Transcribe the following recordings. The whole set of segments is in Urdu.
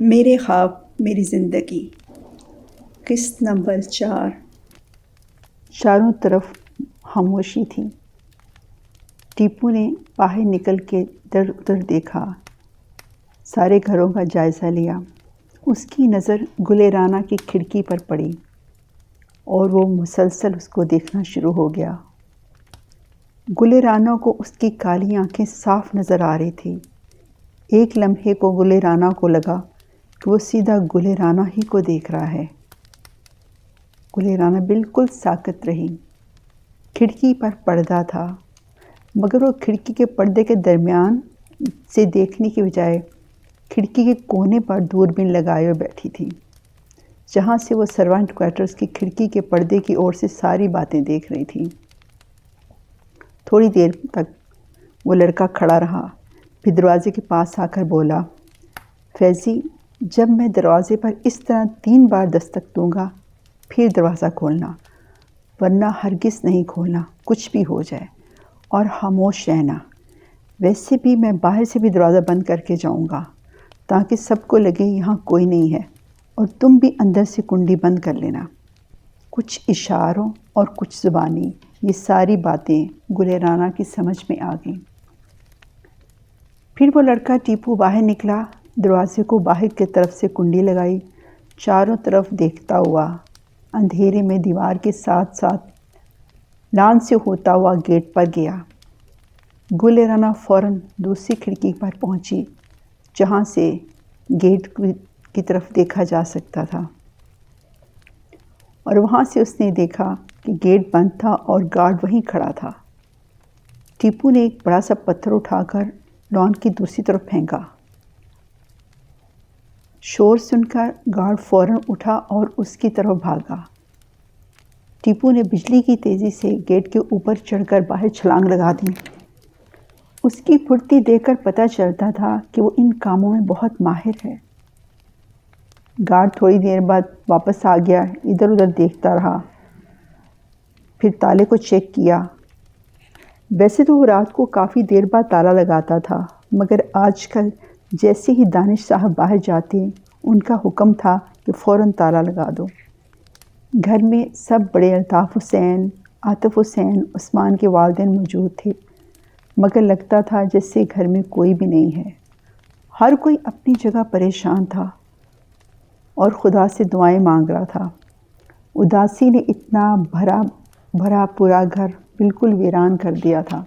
میرے خواب میری زندگی، قسط نمبر 4۔ چاروں طرف خاموشی تھی۔ ٹیپو نے باہر نکل کے ادھر ادھر دیکھا، سارے گھروں کا جائزہ لیا۔ اس کی نظر گلِ رانا کی کھڑکی پر پڑی اور وہ مسلسل اس کو دیکھنا شروع ہو گیا۔ گلِ رانا کو اس کی کالی آنکھیں صاف نظر آ رہی تھی۔ ایک لمحے کو گلِ رانا کو لگا کہ وہ سیدھا گلِ رانا ہی کو دیکھ رہا ہے۔ گلِ رانا بالکل ساکت رہی۔ کھڑکی پر پردہ تھا، مگر وہ کھڑکی کے پردے کے درمیان سے دیکھنے کی بجائے کھڑکی کے کونے پر دوربین لگائے ہوئے بیٹھی تھی، جہاں سے وہ سروانٹ کوارٹرز کی کھڑکی کے پردے کی اور سے ساری باتیں دیکھ رہی تھی۔ تھوڑی دیر تک وہ لڑکا کھڑا رہا، پھر دروازے کے پاس آ کر بولا، فیضی، جب میں دروازے پر اس طرح 3 بار دستک دوں گا پھر دروازہ کھولنا، ورنہ ہرگز نہیں کھولنا، کچھ بھی ہو جائے، اور خاموش رہنا۔ ویسے بھی میں باہر سے بھی دروازہ بند کر کے جاؤں گا تاکہ سب کو لگے یہاں کوئی نہیں ہے، اور تم بھی اندر سے کنڈی بند کر لینا۔ کچھ اشاروں اور کچھ زبانی، یہ ساری باتیں گلِ رانا کی سمجھ میں آ گئیں۔ پھر وہ لڑکا ٹیپو باہر نکلا، دروازے کو باہر کی طرف سے کنڈی لگائی، چاروں طرف دیکھتا ہوا اندھیرے میں دیوار کے ساتھ ساتھ لان سے ہوتا ہوا گیٹ پر گیا۔ گلِ رانا فوراً دوسری کھڑکی پر پہنچی جہاں سے گیٹ کی طرف دیکھا جا سکتا تھا، اور وہاں سے اس نے دیکھا کہ گیٹ بند تھا اور گارڈ وہیں کھڑا تھا۔ ٹیپو نے ایک بڑا سا پتھر اٹھا کر لان کی دوسری طرف پھینکا۔ شور سن کر گارڈ فوراً اٹھا اور اس کی طرف بھاگا۔ ٹیپو نے بجلی کی تیزی سے گیٹ کے اوپر چڑھ کر باہر چھلانگ لگا دی۔ اس کی پھرتی دیکھ کر پتہ چلتا تھا کہ وہ ان کاموں میں بہت ماہر ہے۔ گارڈ تھوڑی دیر بعد واپس آ گیا، ادھر ادھر دیکھتا رہا، پھر تالے کو چیک کیا۔ ویسے تو وہ رات کو کافی دیر بعد تالا لگاتا تھا، مگر آج کل جیسے ہی دانش صاحب باہر جاتے ان کا حکم تھا کہ فوراً تالا لگا دو۔ گھر میں سب بڑے الطاف حسین، عاطف حسین، عثمان کے والدین موجود تھے، مگر لگتا تھا جیسے گھر میں کوئی بھی نہیں ہے۔ ہر کوئی اپنی جگہ پریشان تھا اور خدا سے دعائیں مانگ رہا تھا۔ اداسی نے اتنا بھرا پورا گھر بالکل ویران کر دیا تھا۔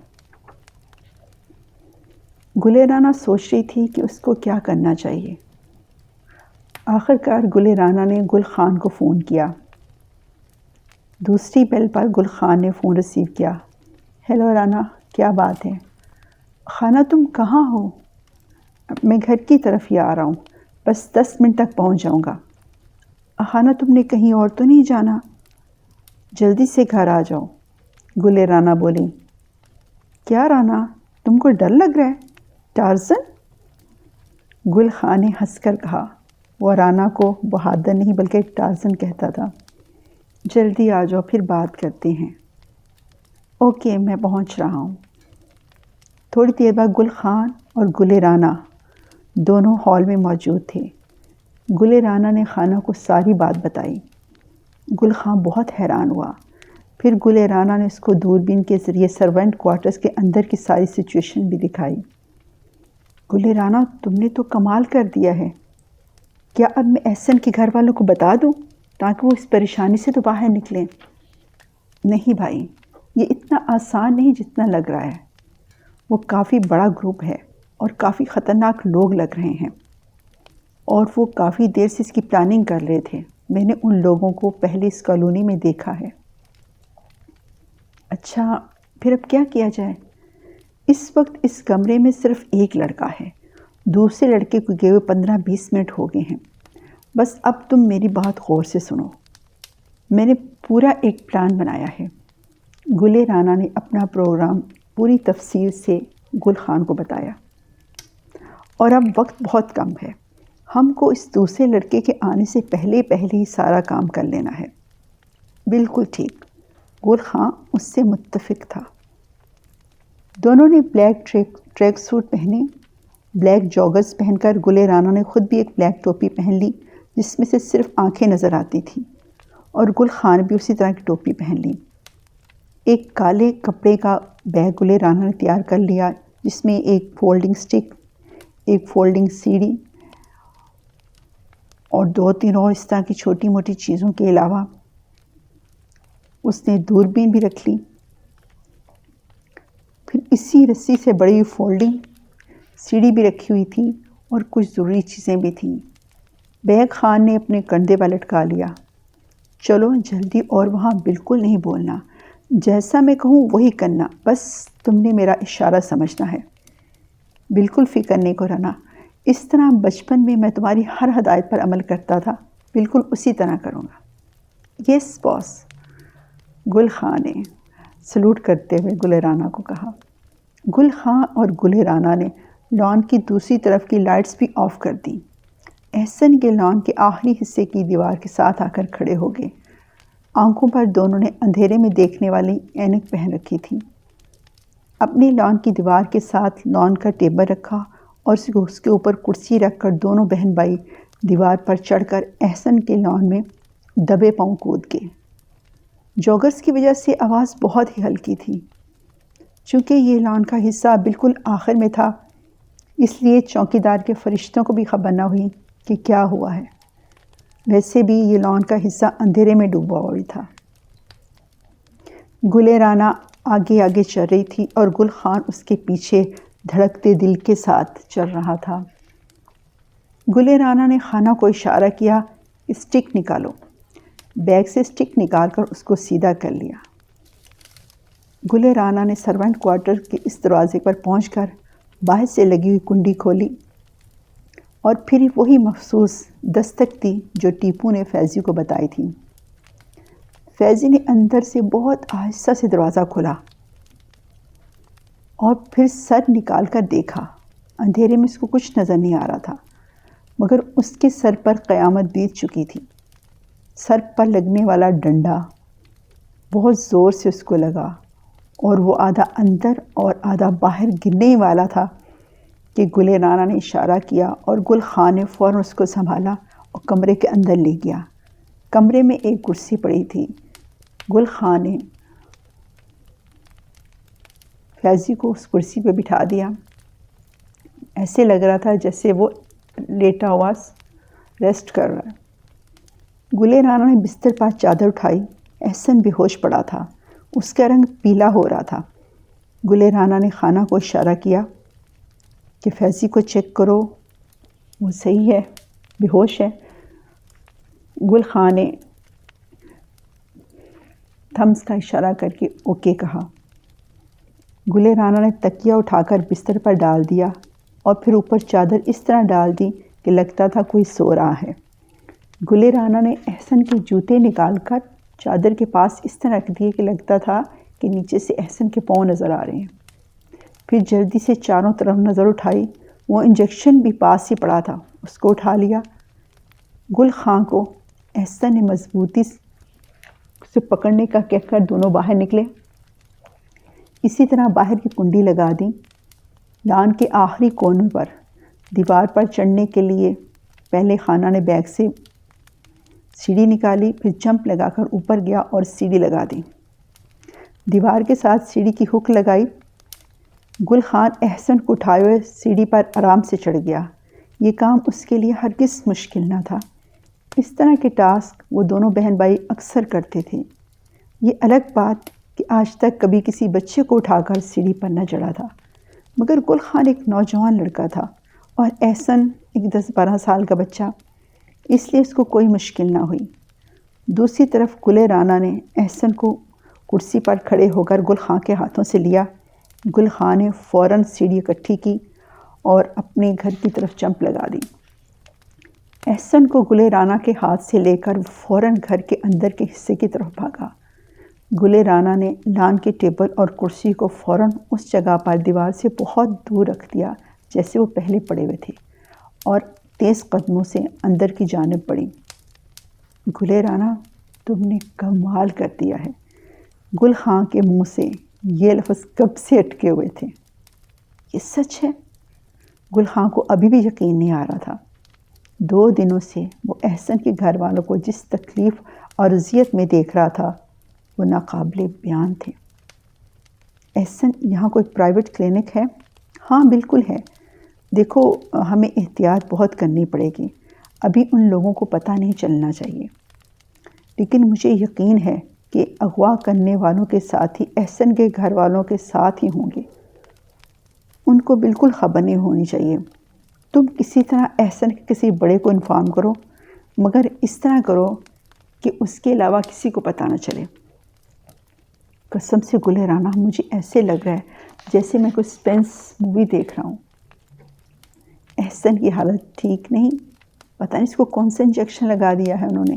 گلِ رانا سوچ رہی تھی کہ اس کو کیا کرنا چاہیے۔ آخر کار گلِ رانا نے گل خان کو فون کیا۔ دوسری بیل پر گل خان نے فون ریسیو کیا۔ ہیلو رانا، کیا بات ہے؟ خانہ تم کہاں ہو؟ میں گھر کی طرف ہی آ رہا ہوں، بس 10 منٹ تک پہنچ جاؤں گا۔ خانہ تم نے کہیں اور تو نہیں جانا؟ جلدی سے گھر آ جاؤ، گلِ رانا بولی۔ کیا رانا، تم کو ڈر لگ رہا ہے؟ ٹارزن؟ گل خان نے ہنس کر کہا۔ وہ رانا کو بہادر نہیں بلکہ ٹارزن کہتا تھا۔ جلدی آ جاؤ، پھر بات کرتے ہیں۔ اوکے، میں پہنچ رہا ہوں۔ تھوڑی دیر بعد گل خان اور گلِ رانا دونوں ہال میں موجود تھے۔ گلِ رانا نے خانہ کو ساری بات بتائی۔ گل خان بہت حیران ہوا۔ پھر گلِ رانا نے اس کو دوربین کے ذریعے سروینٹ کوارٹرز کے اندر کی ساری سچویشن بھی دکھائی۔ گلِ رانا، تم نے تو کمال کر دیا ہے۔ کیا اب میں احسن کے گھر والوں کو بتا دوں تاکہ وہ اس پریشانی سے تو باہر نکلیں؟ نہیں بھائی، یہ اتنا آسان نہیں جتنا لگ رہا ہے۔ وہ کافی بڑا گروپ ہے اور کافی خطرناک لوگ لگ رہے ہیں، اور وہ کافی دیر سے اس کی پلاننگ کر رہے تھے۔ میں نے ان لوگوں کو پہلے اس کالونی میں دیکھا ہے۔ اچھا، پھر اب کیا کیا جائے؟ اس وقت اس کمرے میں صرف ایک لڑکا ہے، دوسرے لڑکے کو گئے ہوئے 15-20 منٹ ہو گئے ہیں۔ بس اب تم میری بات غور سے سنو۔ میں نے پورا ایک پلان بنایا ہے۔ گلِ رانا نے اپنا پروگرام پوری تفصیل سے گل خان کو بتایا۔ اور اب وقت بہت کم ہے، ہم کو اس دوسرے لڑکے کے آنے سے پہلے ہی سارا کام کر لینا ہے۔ بالکل ٹھیک، گل خان اس سے متفق تھا۔ دونوں نے بلیک ٹریک سوٹ پہنے، بلیک جاگرز پہن کر گل رانا نے خود بھی ایک بلیک ٹوپی پہن لی جس میں سے صرف آنکھیں نظر آتی تھیں، اور گل خان بھی اسی طرح کی ٹوپی پہن لی۔ ایک کالے کپڑے کا بیگ گل رانا نے تیار کر لیا جس میں ایک فولڈنگ سٹک، ایک فولڈنگ سیڑھی اور 2-3 اور اس طرح کی چھوٹی موٹی چیزوں کے علاوہ اس نے دوربین بھی رکھ لی۔ پھر اسی رسی سے بڑی ہوئی فولڈنگ سیڑھی بھی رکھی ہوئی تھی اور کچھ ضروری چیزیں بھی تھیں۔ بیگ خان نے اپنے کندھے پر لٹکا لیا۔ چلو جلدی، اور وہاں بالکل نہیں بولنا، جیسا میں کہوں وہی کرنا، بس تم نے میرا اشارہ سمجھنا ہے۔ بالکل فکر نہیں کرنا، اس طرح بچپن میں میں تمہاری ہر ہدایت پر عمل کرتا تھا، بالکل اسی طرح کروں گا۔ یس باس، گل خان نے سلوٹ کرتے ہوئے گل رانا کو کہا۔ گل خان اور گل رانا نے لان کی دوسری طرف کی لائٹس بھی آف کر دیں۔ احسن کے لان کے آخری حصے کی دیوار کے ساتھ آ کر کھڑے ہو گئے۔ آنکھوں پر دونوں نے اندھیرے میں دیکھنے والی اینک پہن رکھی تھی۔ اپنی لان کی دیوار کے ساتھ لان کا ٹیبل رکھا اور اس کے اوپر کرسی رکھ کر دونوں بہن بھائی دیوار پر چڑھ کر احسن کے لان میں دبے پاؤں کود گئے۔ جاگرز کی وجہ سے آواز بہت ہی ہلکی تھی۔ چونکہ یہ لان کا حصہ بالکل آخر میں تھا، اس لیے چوکیدار کے فرشتوں کو بھی خبر نہ ہوئی کہ کیا ہوا ہے۔ ویسے بھی یہ لان کا حصہ اندھیرے میں ڈوبا ہوا تھا۔ گل رانا آگے آگے چل رہی تھی اور گل خان اس کے پیچھے دھڑکتے دل کے ساتھ چل رہا تھا۔ گل رانا نے خانہ کو اشارہ کیا، اسٹک نکالو۔ بیگ سے اسٹک نکال کر اس کو سیدھا کر لیا۔ گل رانا نے سرونٹ کوارٹر کے اس دروازے پر پہنچ کر باہر سے لگی ہوئی کنڈی کھولی اور پھر وہی مخصوص دستک دی جو ٹیپو نے فیضی کو بتائی تھی۔ فیضی نے اندر سے بہت آہستہ سے دروازہ کھولا اور پھر سر نکال کر دیکھا۔ اندھیرے میں اس کو کچھ نظر نہیں آ رہا تھا، مگر اس کے سر پر قیامت بیت چکی تھی۔ سر پر لگنے والا ڈنڈا بہت زور سے اس کو لگا اور وہ آدھا اندر اور آدھا باہر گرنے والا تھا کہ گل رانا نے اشارہ کیا اور گل خان نے فوراً اس کو سنبھالا اور کمرے کے اندر لے گیا۔ کمرے میں ایک کرسی پڑی تھی۔ گل خان نے فیضی کو اس کرسی پہ بٹھا دیا۔ ایسے لگ رہا تھا جیسے وہ لیٹا ہوا ریسٹ کر رہا ہے۔ گل رانا نے بستر پر چادر اٹھائی۔ احسن بے ہوش پڑا تھا، اس کا رنگ پیلا ہو رہا تھا۔ گل رانا نے خانہ کو اشارہ کیا کہ فیضی کو چیک کرو، وہ صحیح ہے، بے ہوش ہے۔ گل خان نے تھمس کا اشارہ کر کے اوکے کہا۔ گل رانا نے تکیہ اٹھا کر بستر پر ڈال دیا اور پھر اوپر چادر اس طرح ڈال دی کہ لگتا تھا کوئی سو رہا ہے۔ گل رانا نے احسن کے جوتے نکال کر چادر کے پاس اس طرح رکھ دیے کہ لگتا تھا کہ نیچے سے احسن کے پاؤں نظر آ رہے ہیں۔ پھر جلدی سے چاروں طرف نظر اٹھائی، وہ انجیکشن بھی پاس ہی پڑا تھا، اس کو اٹھا لیا۔ گل خان کو احسن نے مضبوطی سے پکڑنے کا کہہ کر دونوں باہر نکلے۔ اسی طرح باہر کی کنڈی لگا دی۔ لان کے آخری کونے پر دیوار پر چڑھنے کے لیے پہلے خانہ نے بیگ سے سیڑھی نکالی، پھر جمپ لگا کر اوپر گیا اور سیڑھی لگا دی۔ دیوار کے ساتھ سیڑھی کی ہک لگائی۔ گل خان احسن کو اٹھائے ہوئے سیڑھی پر آرام سے چڑھ گیا۔ یہ کام اس کے لیے ہرگز مشکل نہ تھا۔ اس طرح کے ٹاسک وہ دونوں بہن بھائی اکثر کرتے تھے۔ یہ الگ بات کہ آج تک کبھی کسی بچے کو اٹھا کر سیڑھی پر نہ چڑھا تھا، مگر گل خان ایک نوجوان لڑکا تھا اور احسن ایک 10-12 سال کا بچہ، اس لیے اس کو کوئی مشکل نہ ہوئی۔ دوسری طرف گل رانا نے احسن کو کرسی پر کھڑے ہو کر گل خان کے ہاتھوں سے لیا۔ گل خان نے فوراً سیڑھی اکٹھی کی اور اپنے گھر کی طرف جمپ لگا دی۔ احسن کو گل رانا کے ہاتھ سے لے کر فوراً گھر کے اندر کے حصے کی طرف بھاگا۔ گل رانا نے لان کے ٹیبل اور کرسی کو فوراً اس جگہ پر دیوار سے بہت دور رکھ دیا جیسے وہ پہلے پڑے ہوئے تھے، اور تیز قدموں سے اندر کی جانب بڑھی۔ گل رانا، تم نے کمال کر دیا ہے۔ گل خان کے منہ سے یہ لفظ کب سے اٹکے ہوئے تھے۔ یہ سچ ہے؟ گل خان کو ابھی بھی یقین نہیں آ رہا تھا۔ 2 دنوں سے وہ احسن کے گھر والوں کو جس تکلیف اور اذیت میں دیکھ رہا تھا وہ ناقابل بیان تھے۔ احسن، یہاں کوئی پرائیویٹ کلینک ہے؟ ہاں بالکل ہے۔ دیکھو، ہمیں احتیاط بہت کرنی پڑے گی، ابھی ان لوگوں کو پتہ نہیں چلنا چاہیے، لیکن مجھے یقین ہے کہ اغوا کرنے والوں کے ساتھ ہی احسن کے گھر والوں کے ساتھ ہی ہوں گے، ان کو بالکل خبر نہیں ہونی چاہیے۔ تم کسی طرح احسن کے کسی بڑے کو انفارم کرو، مگر اس طرح کرو کہ اس کے علاوہ کسی کو پتہ نہ چلے۔ قسم سے گل رانا، مجھے ایسے لگ رہا ہے جیسے میں کوئی سسپینس مووی دیکھ رہا ہوں۔ احسن کی حالت ٹھیک نہیں، پتہ نہیں اس کو کون سا انجیکشن لگا دیا ہے انہوں نے۔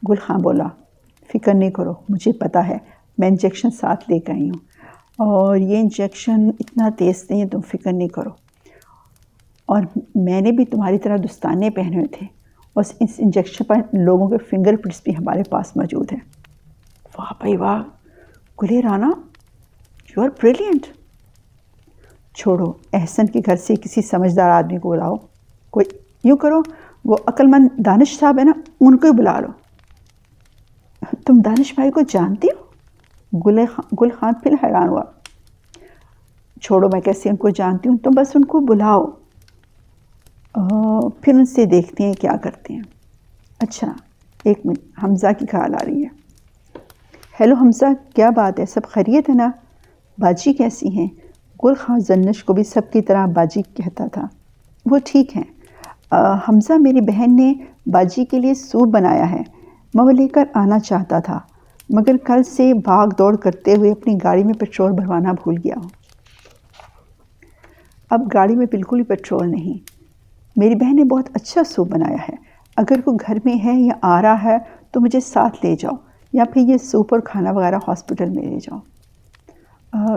گل خان بولا، فکر نہیں کرو، مجھے پتہ ہے، میں انجیکشن ساتھ لے کے آئی ہوں، اور یہ انجیکشن اتنا تیز نہیں ہے، تم فکر نہیں کرو، اور میں نے بھی تمہاری طرح دستانے پہنے ہوئے تھے، اور اس انجیکشن پر لوگوں کے فنگر پرنٹس بھی ہمارے پاس موجود ہیں۔ واہ بھائی واہ، گل رانا، یو آر بریلینٹ۔ چھوڑو، احسن کے گھر سے کسی سمجھدار آدمی کو بلاؤ، کوئی یوں کرو، وہ عقل مند دانش صاحب ہے نا، ان کو ہی بلا لو۔ تم دانش بھائی کو جانتی ہو؟ گل خان پھر حیران ہوا۔ چھوڑو، میں کیسے ان کو جانتی ہوں، تم بس ان کو بلاؤ، پھر ان سے دیکھتے ہیں کیا کرتے ہیں۔ اچھا، 1 منٹ، حمزہ کی کال آ رہی ہے۔ ہیلو حمزہ، کیا بات ہے، سب خیریت ہے نا؟ باجی کیسی ہیں؟ گل خان زنش کو بھی سب کی طرح باجی کہتا تھا۔ وہ ٹھیک ہیں۔ حمزہ، میری بہن نے باجی کے لیے سوپ بنایا ہے، میں وہ لے کر آنا چاہتا تھا، مگر کل سے بھاگ دوڑ کرتے ہوئے اپنی گاڑی میں پیٹرول بھروانا بھول گیا ہوں۔ اب گاڑی میں بالکل بھی پیٹرول نہیں۔ میری بہن نے بہت اچھا سوپ بنایا ہے، اگر کوئی گھر میں ہے یا آ رہا ہے تو مجھے ساتھ لے جاؤ، یا پھر یہ سوپ اور کھانا وغیرہ ہاسپٹل میں لے جاؤ۔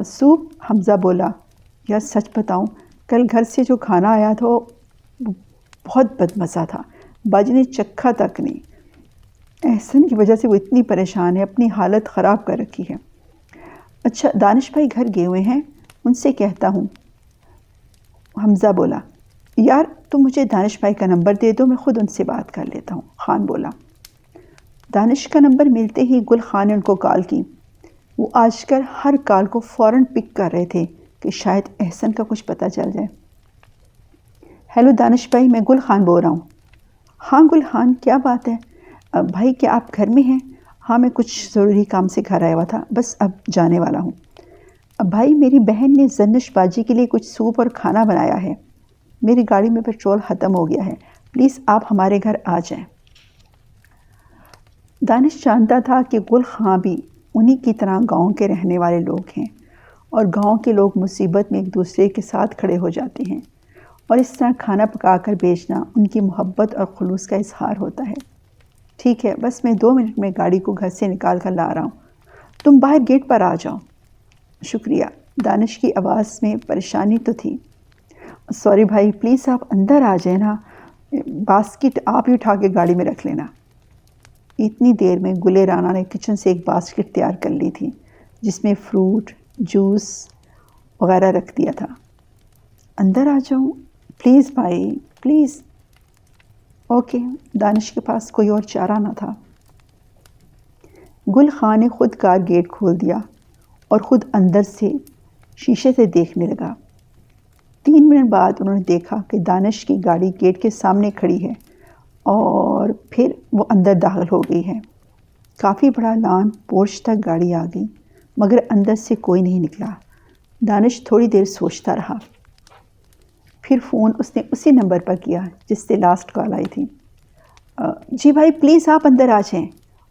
سوپ؟ حمزہ بولا، یا سچ بتاؤں، کل گھر سے جو کھانا آیا تھا وہ بہت بد مزہ تھا، باجی نے چکھا تک نہیں۔ احسن کی وجہ سے وہ اتنی پریشان ہے، اپنی حالت خراب کر رکھی ہے۔ اچھا، دانش بھائی گھر گئے ہوئے ہیں، ان سے کہتا ہوں۔ حمزہ بولا، یار تم مجھے دانش بھائی کا نمبر دے دو، میں خود ان سے بات کر لیتا ہوں۔ خان بولا۔ دانش کا نمبر ملتے ہی گل خان نے ان کو کال کی۔ وہ آج کل ہر کال کو فوراً پک کر رہے تھے کہ شاید احسن کا کچھ پتہ چل جائے۔ ہیلو دانش بھائی، میں گل خان بول رہا ہوں۔ ہاں گل خان، کیا بات ہے؟ بھائی کیا آپ گھر میں ہیں؟ ہاں، میں کچھ ضروری کام سے گھر آیا ہوا تھا، بس اب جانے والا ہوں۔ بھائی، میری بہن نے زنش باجی کے لیے کچھ سوپ اور کھانا بنایا ہے، میری گاڑی میں پیٹرول ختم ہو گیا ہے، پلیز آپ ہمارے گھر آ جائیں۔ دانش جانتا تھا کہ گل خان بھی انہی کی طرح گاؤں کے رہنے والے لوگ ہیں، اور گاؤں کے لوگ مصیبت میں ایک دوسرے کے ساتھ کھڑے ہو جاتے ہیں، اور اس طرح کھانا پکا کر بیچنا ان کی محبت اور خلوص کا اظہار ہوتا ہے۔ ٹھیک ہے، بس میں 2 منٹ میں گاڑی کو گھر سے نکال کر لا رہا ہوں، تم باہر گیٹ پر آ جاؤ۔ شکریہ۔ دانش کی آواز میں پریشانی تو تھی۔ سوری بھائی، پلیز آپ اندر آ جائیں نا، باسکٹ آپ ہی اٹھا کے گاڑی میں رکھ لینا۔ اتنی دیر میں گل رانا نے کچن سے ایک باسکٹ تیار کر لی تھی جس میں فروٹ، جوس وغیرہ رکھ دیا تھا۔ اندر آ جاؤں پلیز بھائی، پلیز۔ اوکے۔ دانش کے پاس کوئی اور چارہ نہ تھا۔ گل خان نے خود کار گیٹ کھول دیا اور خود اندر سے شیشے سے دیکھنے لگا۔ 3 منٹ بعد انہوں نے دیکھا کہ دانش کی گاڑی گیٹ کے سامنے کھڑی ہے، اور پھر وہ اندر داخل ہو گئی ہے۔ کافی بڑا لان پورچ تک گاڑی آ گئی، مگر اندر سے کوئی نہیں نکلا۔ دانش تھوڑی دیر سوچتا رہا، پھر فون اس نے اسی نمبر پر کیا جس سے لاسٹ کال آئی تھی۔ جی بھائی، پلیز آپ اندر آ جائیں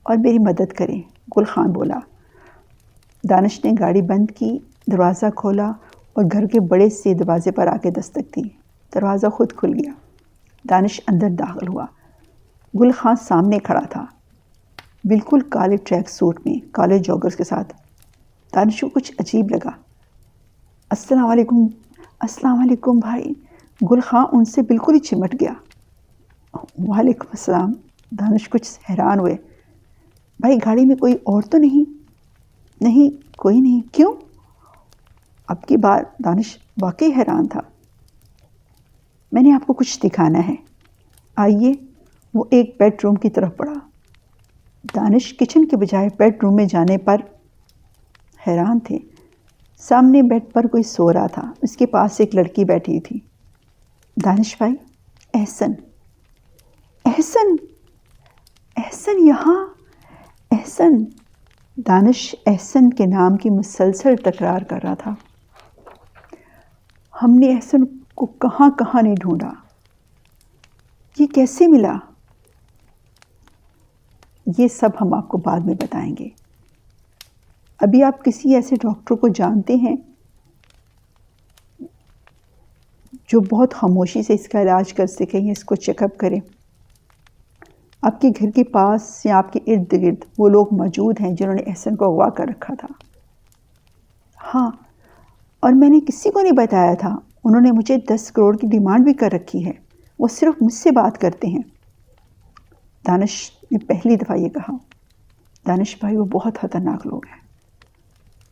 اور میری مدد کریں، گل خان بولا۔ دانش نے گاڑی بند کی، دروازہ کھولا اور گھر کے بڑے سے دروازے پر آ کے دستک دی۔ دروازہ خود کھل گیا۔ دانش اندر داخل ہوا۔ گل خان سامنے کھڑا تھا، بالکل کالے ٹریک سوٹ میں، کالے جوگرز کے ساتھ۔ دانش کو کچھ عجیب لگا۔ السلام علیکم۔ السلام علیکم بھائی۔ گل خان ان سے بالکل ہی چمٹ گیا۔ وعلیکم السلام۔ دانش کچھ حیران ہوئے۔ بھائی، گاڑی میں کوئی اور تو نہیں؟ نہیں، کوئی نہیں۔ کیوں؟ اب کی بار دانش واقعی حیران تھا۔ میں نے آپ کو کچھ دکھانا ہے، آئیے۔ وہ ایک بیڈ روم کی طرف بڑھا۔ دانش کچن کے بجائے بیڈ روم میں جانے پر حیران تھے۔ سامنے بیڈ پر کوئی سو رہا تھا، اس کے پاس ایک لڑکی بیٹھی تھی۔ دانش بھائی، احسن، احسن، احسن یہاں، احسن۔ دانش احسن کے نام کی مسلسل تکرار کر رہا تھا۔ ہم نے احسن کو کہاں کہاں نہیں ڈھونڈا، یہ کیسے ملا؟ یہ سب ہم آپ کو بعد میں بتائیں گے۔ ابھی آپ کسی ایسے ڈاکٹر کو جانتے ہیں جو بہت خاموشی سے اس کا علاج کر سکیں، اس کو چیک اپ کریں؟ آپ کے گھر کے پاس یا آپ کے ارد گرد وہ لوگ موجود ہیں جنہوں نے احسن کو اغوا کر رکھا تھا؟ ہاں، اور میں نے کسی کو نہیں بتایا تھا۔ انہوں نے مجھے 10 کروڑ کی ڈیمانڈ بھی کر رکھی ہے۔ وہ صرف مجھ سے بات کرتے ہیں۔ دانش نے پہلی دفعہ یہ کہا۔ دانش بھائی، وہ بہت خطرناک لوگ ہیں۔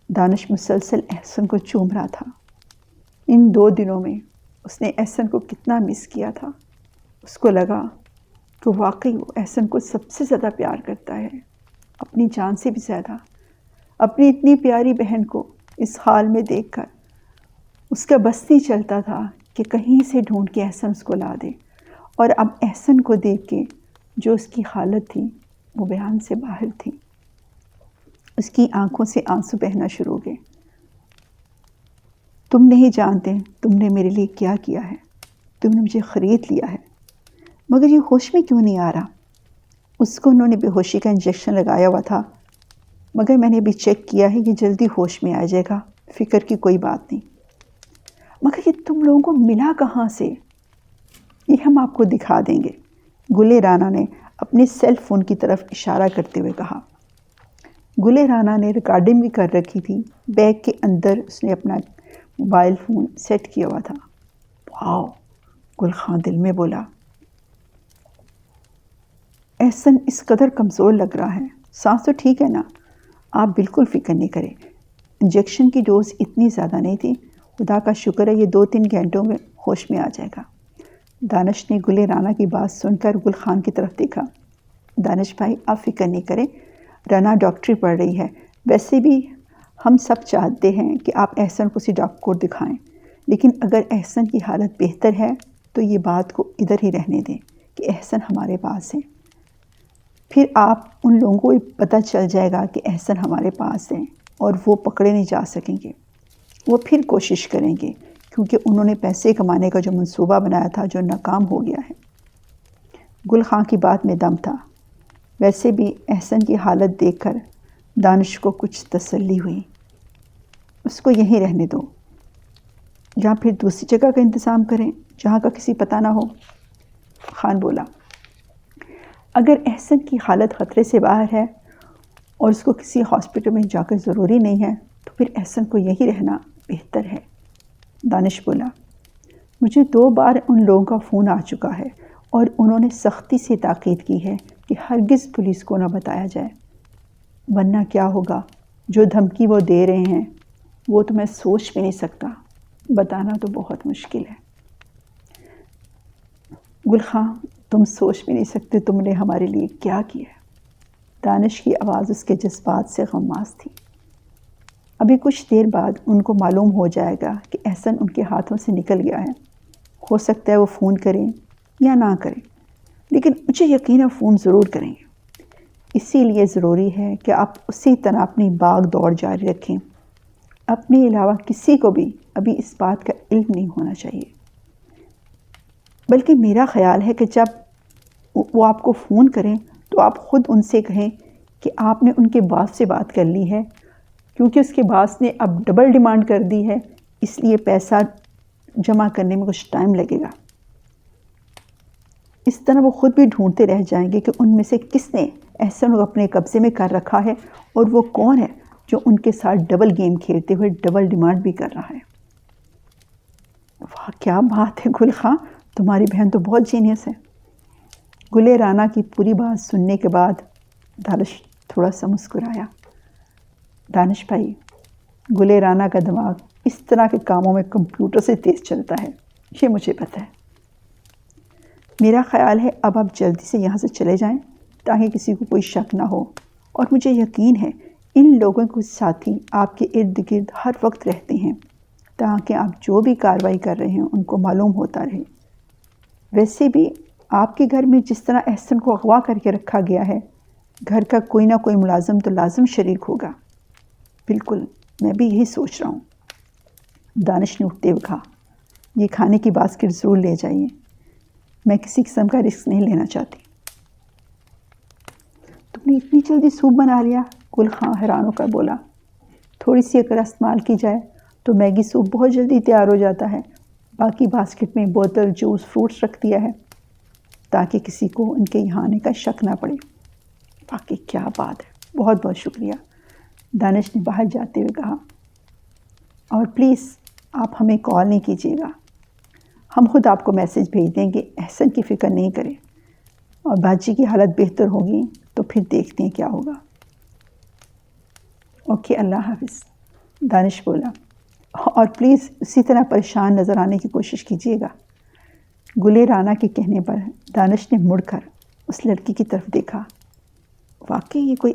دانش مسلسل احسن کو چوم رہا تھا۔ ان 2 دنوں میں اس نے احسن کو کتنا مس کیا تھا۔ اس کو لگا کہ واقعی وہ احسن کو سب سے زیادہ پیار کرتا ہے، اپنی جان سے بھی زیادہ۔ اپنی اتنی پیاری بہن کو اس حال میں دیکھ کر اس کا بس نہیں چلتا تھا کہ کہیں سے ڈھونڈ کے احسن اس کو لا دے، اور اب احسن کو دیکھ کے جو اس کی حالت تھی وہ بیان سے باہر تھی۔ اس کی آنکھوں سے آنسو بہنا شروع ہو گئے۔ تم نہیں جانتے تم نے میرے لیے کیا کیا ہے۔ تم نے مجھے خرید لیا ہے، مگر یہ ہوش میں کیوں نہیں آ رہا؟ اس کو انہوں نے بے ہوشی کا انجیکشن لگایا ہوا تھا، مگر میں نے ابھی چیک کیا ہے، یہ جلدی ہوش میں آ جائے گا، فکر کی کوئی بات نہیں۔ مگر یہ تم لوگوں کو ملا کہاں سے؟ یہ ہم آپ کو دکھا دیں گے، گل رانا نے اپنے سیل فون کی طرف اشارہ کرتے ہوئے کہا۔ گل رانا نے ریکارڈنگ بھی کر رکھی تھی۔ بیگ کے اندر اس نے اپنا موبائل فون سیٹ کیا ہوا تھا۔ واؤ، گل خان دل میں بولا۔ احسن اس قدر کمزور لگ رہا ہے، سانس تو ٹھیک ہے نا؟ آپ بالکل فکر نہیں کریں، انجیکشن کی ڈوز اتنی زیادہ نہیں تھی، خدا کا شکر ہے یہ 2-3 گھنٹوں میں ہوش میں آ جائے گا۔ دانش نے گل رانا کی بات سن کر گل خان کی طرف دیکھا۔ دانش بھائی، آپ فکر نہیں کریں، رانا ڈاکٹری پڑھ رہی ہے۔ ویسے بھی ہم سب چاہتے ہیں کہ آپ احسن کو کسی ڈاکٹر کو دکھائیں، لیکن اگر احسن کی حالت بہتر ہے تو یہ بات کو ادھر ہی رہنے دیں کہ احسن ہمارے پاس ہے۔ پھر آپ ان لوگوں کو پتہ چل جائے گا کہ احسن ہمارے پاس ہیں اور وہ پکڑے نہیں جا سکیں گے۔ وہ پھر کوشش کریں گے، کیونکہ انہوں نے پیسے کمانے کا جو منصوبہ بنایا تھا جو ناکام ہو گیا ہے۔ گل خان کی بات میں دم تھا۔ ویسے بھی احسن کی حالت دیکھ کر دانش کو کچھ تسلی ہوئی۔ اس کو یہیں رہنے دو، یا پھر دوسری جگہ کا انتظام کریں جہاں کا کسی پتہ نہ ہو۔ خان بولا، اگر احسن کی حالت خطرے سے باہر ہے اور اس کو کسی ہاسپٹل میں جا کر ضروری نہیں ہے تو پھر احسن کو یہی رہنا بہتر ہے۔ دانش بولا، مجھے 2 بار ان لوگوں کا فون آ چکا ہے اور انہوں نے سختی سے تاکید کی ہے کہ ہرگز پولیس کو نہ بتایا جائے، ورنہ کیا ہوگا۔ جو دھمکی وہ دے رہے ہیں وہ تو میں سوچ بھی نہیں سکتا، بتانا تو بہت مشکل ہے۔ گل خان، تم سوچ بھی نہیں سکتے تم نے ہمارے لیے کیا کیا ہے۔ دانش کی آواز اس کے جذبات سے غماز تھی۔ ابھی کچھ دیر بعد ان کو معلوم ہو جائے گا کہ احسن ان کے ہاتھوں سے نکل گیا ہے۔ ہو سکتا ہے وہ فون کریں یا نہ کریں، لیکن مجھے یقین ہے فون ضرور کریں گے۔ اسی لیے ضروری ہے کہ آپ اسی طرح اپنی باغ دوڑ جاری رکھیں۔ اپنے علاوہ کسی کو بھی ابھی اس بات کا علم نہیں ہونا چاہیے۔ بلکہ میرا خیال ہے کہ جب وہ آپ کو فون کریں تو آپ خود ان سے کہیں کہ آپ نے ان کے باس سے بات کر لی ہے، کیونکہ اس کے باس نے اب ڈبل ڈیمانڈ کر دی ہے، اس لیے پیسہ جمع کرنے میں کچھ ٹائم لگے گا۔ اس طرح وہ خود بھی ڈھونڈتے رہ جائیں گے کہ ان میں سے کس نے احسن کو اپنے قبضے میں کر رکھا ہے اور وہ کون ہے جو ان کے ساتھ ڈبل گیم کھیلتے ہوئے ڈبل ڈیمانڈ بھی کر رہا ہے۔ واہ، کیا بات ہے گل خان، تمہاری بہن تو بہت جینیس ہے۔ گل رانا کی پوری بات سننے کے بعد دانش تھوڑا سا مسکرایا۔ دانش بھائی، گل رانا کا دماغ اس طرح کے کاموں میں کمپیوٹر سے تیز چلتا ہے، یہ مجھے پتہ ہے۔ میرا خیال ہے اب آپ جلدی سے یہاں سے چلے جائیں تاکہ کسی کو کوئی شک نہ ہو، اور مجھے یقین ہے ان لوگوں کے ساتھی آپ کے ارد گرد ہر وقت رہتے ہیں تاکہ آپ جو بھی کارروائی کر رہے ہیں ان کو معلوم ہوتا رہے۔ ویسے بھی آپ کے گھر میں جس طرح احسن کو اغوا کر کے رکھا گیا ہے، گھر کا کوئی نہ کوئی ملازم تو لازم شریک ہوگا۔ بالکل، میں بھی یہی سوچ رہا ہوں، دانش نے اٹھتے ہوئے کہا۔ یہ کھانے کی باسکٹ ضرور لے جائیے، میں کسی قسم کا رسک نہیں لینا چاہتی۔ تم نے اتنی جلدی سوپ بنا لیا؟ گل خاں حیران ہو کر بولا۔ تھوڑی سی اگر استعمال کی جائے تو میگی سوپ بہت جلدی تیار ہو جاتا ہے۔ باقی باسکٹ میں بوتل، جوس، فروٹس رکھ دیا ہے تاکہ کسی کو ان کے یہاں آنے کا شک نہ پڑے۔ واقعی کیا بات ہے، بہت بہت شکریہ، دانش نے باہر جاتے ہوئے کہا۔ اور پلیز آپ ہمیں کال نہیں کیجیے گا، ہم خود آپ کو میسج بھیج دیں گے، احسن کی فکر نہیں کریں، اور باجی کی حالت بہتر ہوگی تو پھر دیکھتے ہیں کیا ہوگا۔ اوکے، اللہ حافظ، دانش بولا، اور پلیز اسی طرح پریشان نظر آنے کی کوشش کیجیے گا۔ گلے رانا کے کہنے پر دانش نے مڑ کر اس لڑکی کی طرف دیکھا۔ واقعی یہ کوئی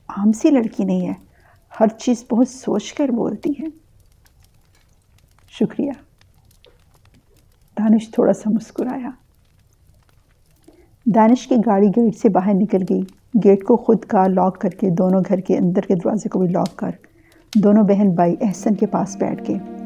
عام سی لڑکی نہیں ہے، ہر چیز بہت سوچ کر بولتی ہے۔ شکریہ، دانش تھوڑا سا مسکرایا۔ دانش کی گاڑی گیٹ سے باہر نکل گئی۔ گیٹ کو خود کا لاک کر کے، دونوں گھر کے اندر کے دروازے کو بھی لاک کر، دونوں بہن بھائی احسن کے پاس بیٹھ گئے۔